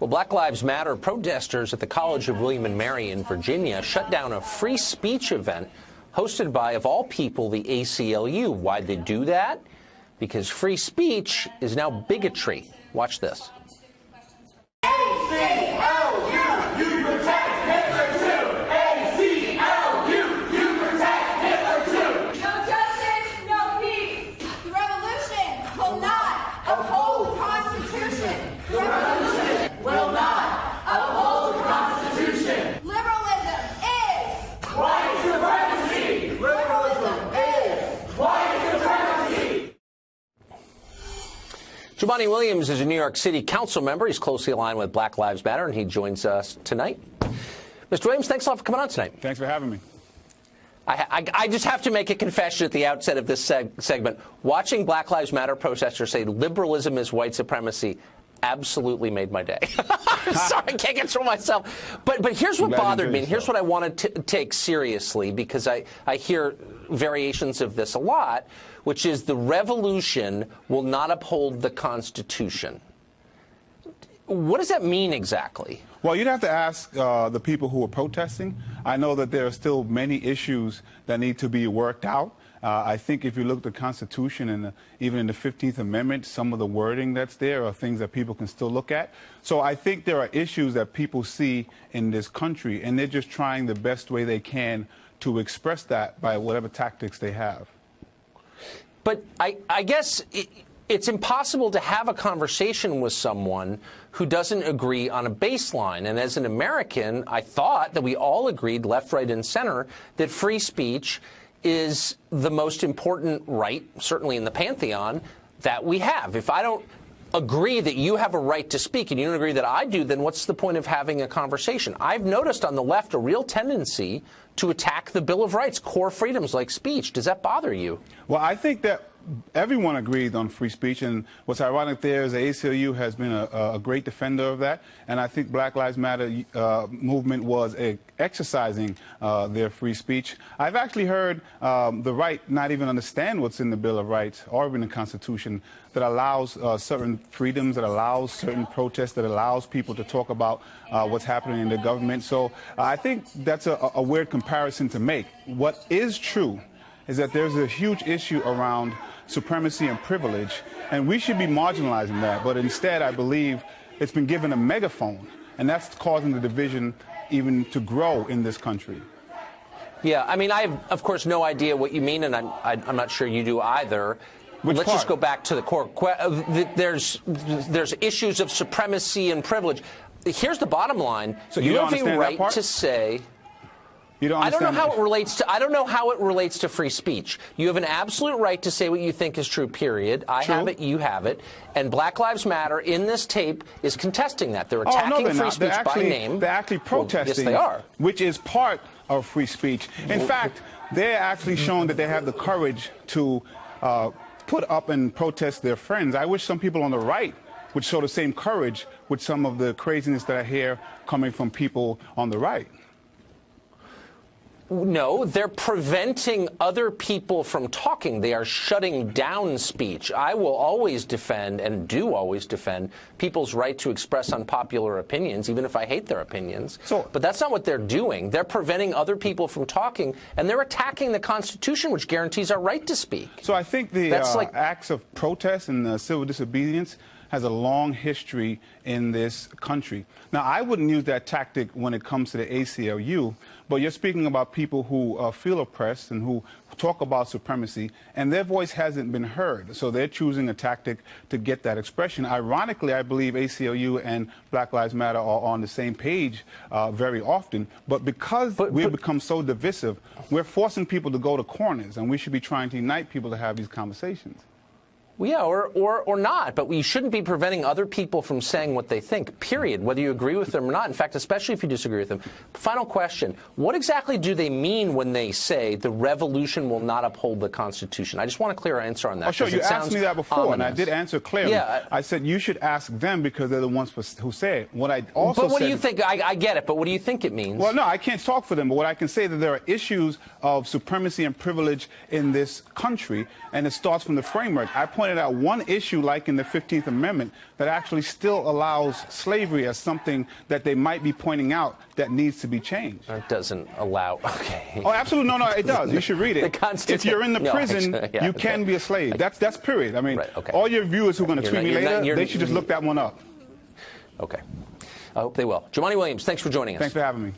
Well, Black Lives Matter protesters at the College of William and Mary in Virginia shut down a free speech event hosted by, of all people, the ACLU. Why'd they do that? Because free speech is now bigotry. Watch this. ACLU, you protect Hitler too! ACLU, you protect Hitler too! No justice, no peace. The revolution will not uphold the Constitution. The revolution will not uphold the Constitution. Liberalism is White supremacy! Liberalism is white supremacy! Jumaane Williams is a New York City council member. He's closely aligned with Black Lives Matter, and he joins us tonight. Mr. Williams, thanks a lot for coming on tonight. Thanks for having me. I just have to make a confession at the outset of this segment. Watching Black Lives Matter protesters say liberalism is white supremacy absolutely made my day. I'm sorry, I can't control myself. But here's what bothered me, and here's what I wanted to take seriously, because I hear variations of this a lot, which is the revolution will not uphold the Constitution. What does that mean exactly? Well, you'd have to ask the people who are protesting. I know that there are still many issues that need to be worked out. I think if you look at the Constitution and even in the 15th Amendment, some of the wording that's there are things that people can still look at. So I think there are issues that people see in this country, and they're just trying the best way they can to express that by whatever tactics they have. But I guess it's impossible to have a conversation with someone who doesn't agree on a baseline. And as an American, I thought that we all agreed, left, right, and center, that free speech is the most important right, certainly in the pantheon, that we have. If I don't agree that you have a right to speak and you don't agree that I do, then what's the point of having a conversation? I've noticed on the left a real tendency to attack the Bill of Rights, core freedoms like speech. Does that bother you? Well, I think that everyone agreed on free speech, and what's ironic there is the ACLU has been a great defender of that, and I think Black Lives Matter movement was exercising their free speech. I've actually heard the right not even understand what's in the Bill of Rights or in the Constitution that allows certain freedoms, that allows certain protests, that allows people to talk about what's happening in the government. So I think that's a weird comparison to make. What is true is that there's a huge issue around supremacy and privilege, and we should be marginalizing that. But instead, I believe it's been given a megaphone, and that's causing the division even to grow in this country. Yeah, I mean, I have, of course, no idea what you mean, and I'm not sure you do either. Which Let's part? just go back to the core. There's issues of supremacy and privilege. Here's the bottom line. So you don't have a understand that right part? to say. You don't I don't know understand how it relates to. I don't know how it relates to free speech. You have an absolute right to say what you think is true. Period. I have it. You have it. And Black Lives Matter in this tape is contesting that. They're attacking free speech by name. They're actually protesting. Well, yes, they are. Which is part of free speech. In fact, they're actually shown that they have the courage to put up and protest their friends. I wish some people on the right would show the same courage with some of the craziness that I hear coming from people on the right. No, they're preventing other people from talking. They are shutting down speech. I will always defend, and do always defend, people's right to express unpopular opinions, even if I hate their opinions. But that's not what they're doing. They're preventing other people from talking, and they're attacking the Constitution, which guarantees our right to speak. So I think the acts of protest and civil disobedience has a long history in this country. Now, I wouldn't use that tactic when it comes to the ACLU, but you're speaking about people who feel oppressed and who talk about supremacy, and their voice hasn't been heard. So they're choosing a tactic to get that expression. Ironically, I believe ACLU and Black Lives Matter are on the same page very often, but because we've become so divisive, we're forcing people to go to corners, and we should be trying to unite people to have these conversations. Well, yeah, or not, but we shouldn't be preventing other people from saying what they think, period, whether you agree with them or not. In fact, especially if you disagree with them. Final question. What exactly do they mean when they say the revolution will not uphold the Constitution? I just want a clear answer on that. Oh, sure. You asked me that before, and I did answer clearly. Yeah, I said you should ask them because they're the ones who say it. What I also But what do you think? I get it, but what do you think it means? Well, no, I can't talk for them, but what I can say is that there are issues of supremacy and privilege in this country, and it starts from the framework. I pointed out one issue, like in the 15th Amendment, that actually still allows slavery as something that they might be pointing out that needs to be changed. It doesn't allow. Okay. Oh, absolutely. No, it does. You should read it. If you're in the prison, you can be a slave. That's period. I mean, all your viewers who are going to tweet me later, they should just look that one up. Okay. I hope they will. Jumaane Williams, thanks for joining us. Thanks for having me.